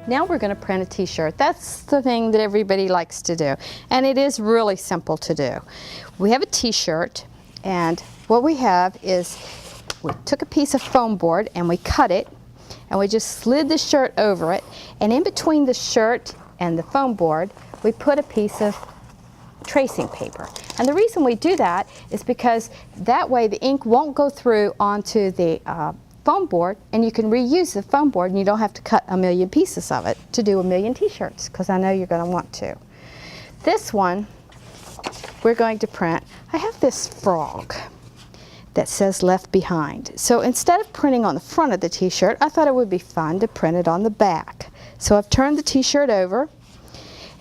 Now we're going to print a t-shirt. That's the thing that everybody likes to do. And it is really simple to do. We have a t-shirt, and what we have is we took a piece of foam board and we cut it, and we just slid the shirt over it, and in between the shirt and the foam board we put a piece of tracing paper. And the reason we do that is because that way the ink won't go through onto the foam board, and you can reuse the foam board, and you don't have to cut a million pieces of it to do a million t-shirts, because I know you're going to want to. This one we're going to print. I have this frog that says left behind. So instead of printing on the front of the t-shirt, I thought it would be fun to print it on the back. So I've turned the t-shirt over,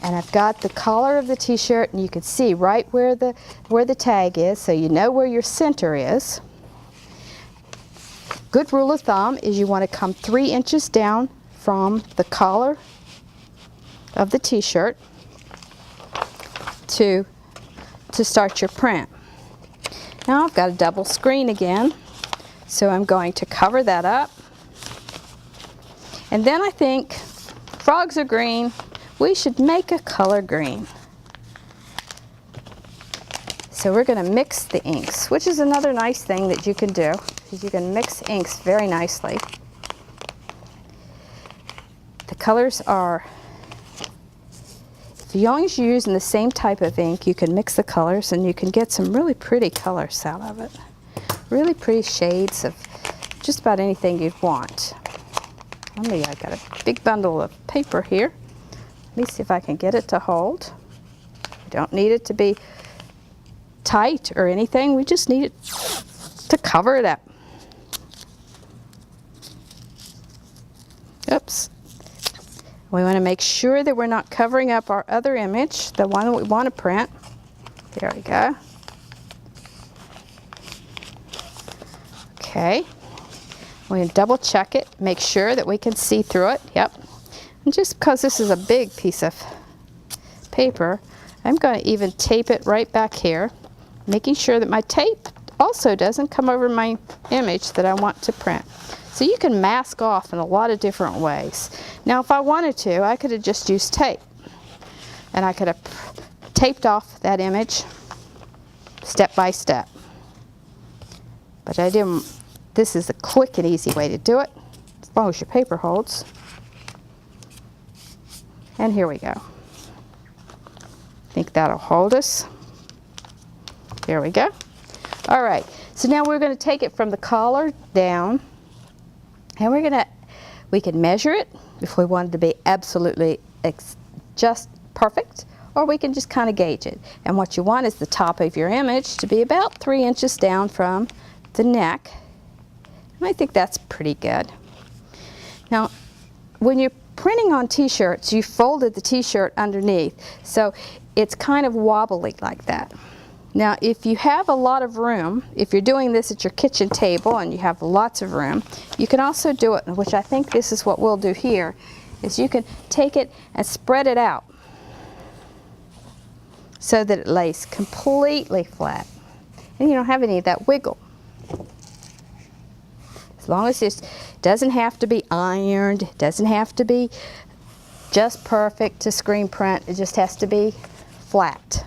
and I've got the collar of the t-shirt, and you can see right where the tag is, so you know where your center is. Good rule of thumb is you want to come 3 inches down from the collar of the t-shirt to start your print. Now I've got a double screen again, so I'm going to cover that up. And then I think frogs are green, we should make a color green. So we're going to mix the inks, which is another nice thing that you can do, is you can mix inks very nicely. The colors are, as long as you're using the same type of ink, you can mix the colors and you can get some really pretty colors out of it. Really pretty shades of just about anything you'd want. I got a big bundle of paper here. Let me see if I can get it to hold. You don't need it to be tight or anything, we just need it to cover it up. Oops. We want to make sure that we're not covering up our other image, the one that we want to print. There we go. Okay. We're going to double check it, make sure that we can see through it. Yep. And just because this is a big piece of paper, I'm going to even tape it right back here, making sure that my tape also doesn't come over my image that I want to print. So you can mask off in a lot of different ways. Now if I wanted to, I could have just used tape, and I could have taped off that image step by step. But I didn't. This is a quick and easy way to do it, as long as your paper holds. And here we go. I think that'll hold us. There we go. All right, so now we're going to take it from the collar down, and we can measure it if we wanted to be absolutely just perfect, or we can just kind of gauge it. And what you want is the top of your image to be about 3 inches down from the neck. And I think that's pretty good. Now, when you're printing on t-shirts, you folded the t-shirt underneath, so it's kind of wobbly like that. Now if you have a lot of room, if you're doing this at your kitchen table and you have lots of room, you can also do it, which I think this is what we'll do here, is you can take it and spread it out so that it lays completely flat. And you don't have any of that wiggle. As long as it doesn't have to be ironed, it doesn't have to be just perfect to screen print, it just has to be flat.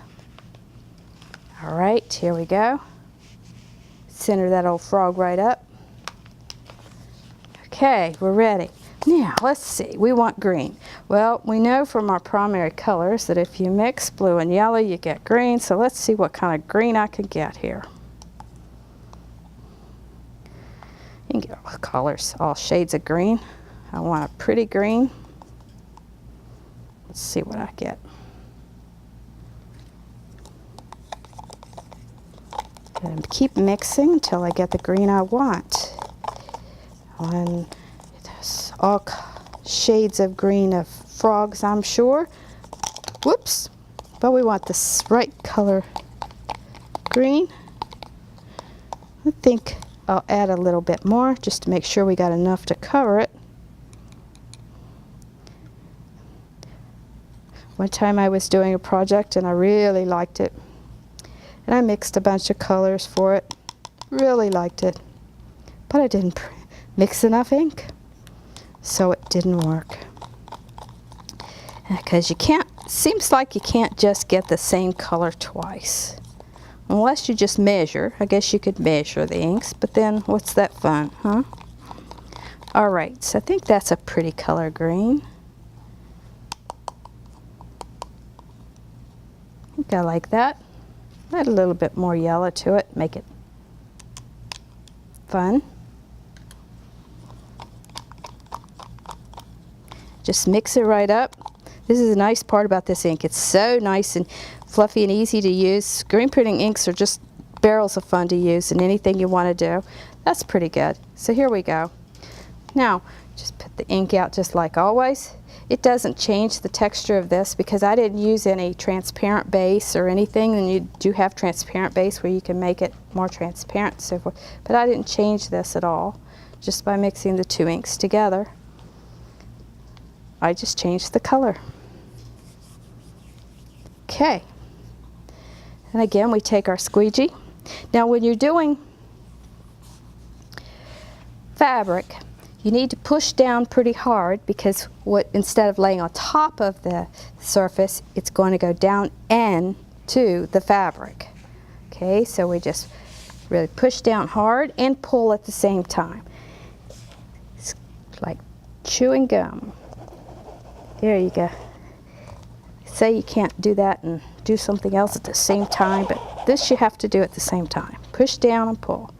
All right, here we go. Center that old frog right up. Okay, we're ready. Now, let's see, we want green. Well, we know from our primary colors that if you mix blue and yellow, you get green, so let's see what kind of green I can get here. You can get all colors, all shades of green. I want a pretty green. Let's see what I get. And keep mixing until I get the green I want. And there's all shades of green of frogs, I'm sure. Whoops. But we want this right color green. I think I'll add a little bit more just to make sure we got enough to cover it. One time I was doing a project and I really liked it. And I mixed a bunch of colors for it. Really liked it. But I didn't mix enough ink, so it didn't work. because you can't, seems like you can't just get the same color twice. Unless you just measure. I guess you could measure the inks, but then what's that fun, huh? Alright, so I think that's a pretty color green. I think I like that. Add a little bit more yellow to it, make it fun. Just mix it right up. This is a nice part about this ink. It's so nice and fluffy and easy to use. Screen printing inks are just barrels of fun to use in anything you want to do. That's pretty good. So here we go. Now, just put the ink out just like always. It doesn't change the texture of this because I didn't use any transparent base or anything, and you do have transparent base where you can make it more transparent and so forth. But I didn't change this at all just by mixing the two inks together. I just changed the color. Okay. And again, we take our squeegee. Now when you're doing fabric, you need to push down pretty hard because instead of laying on top of the surface, it's going to go down into the fabric. Okay, so we just really push down hard and pull at the same time. It's like chewing gum. There you go. Say you can't do that and do something else at the same time, but this you have to do at the same time. Push down and pull.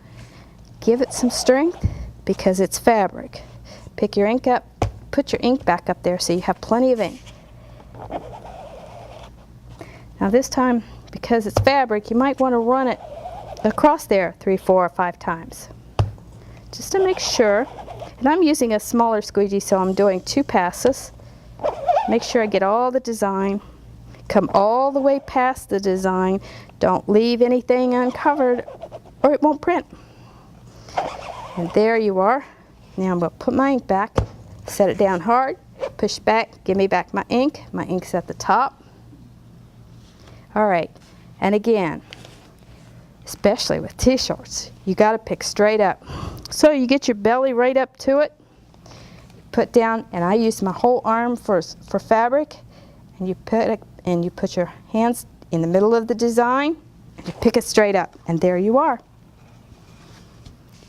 Give it some strength because it's fabric. Pick your ink up, put your ink back up there so you have plenty of ink. Now this time, because it's fabric, you might want to run it across there 3, 4, or 5 times. Just to make sure. And I'm using a smaller squeegee, so I'm doing 2 passes. Make sure I get all the design. Come all the way past the design. Don't leave anything uncovered or it won't print. And there you are. Now I'm going to put my ink back, set it down hard, push back, give me back my ink. My ink's at the top. Alright, and again, especially with t-shirts, you got to pick straight up. So you get your belly right up to it, put down, and I use my whole arm for fabric, and you put your hands in the middle of the design, and you pick it straight up, and there you are.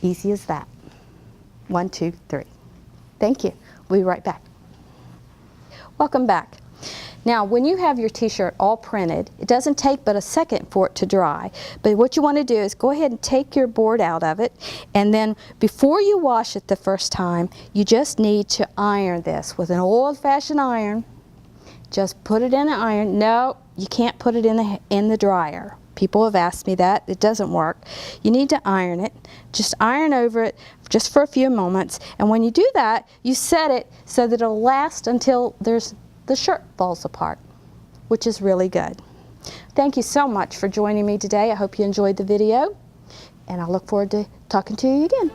Easy as that. 1, 2, 3. Thank you. We'll be right back. Welcome back. Now, when you have your t-shirt all printed, it doesn't take but a second for it to dry. But what you want to do is go ahead and take your board out of it, and then before you wash it the first time, you just need to iron this with an old-fashioned iron. Just put it in the iron. No, you can't put it in the dryer. People have asked me that. It doesn't work. You need to iron it. Just iron over it just for a few moments. And when you do that, you set it so that it'll last until the shirt falls apart, which is really good. Thank you so much for joining me today. I hope you enjoyed the video, and I look forward to talking to you again.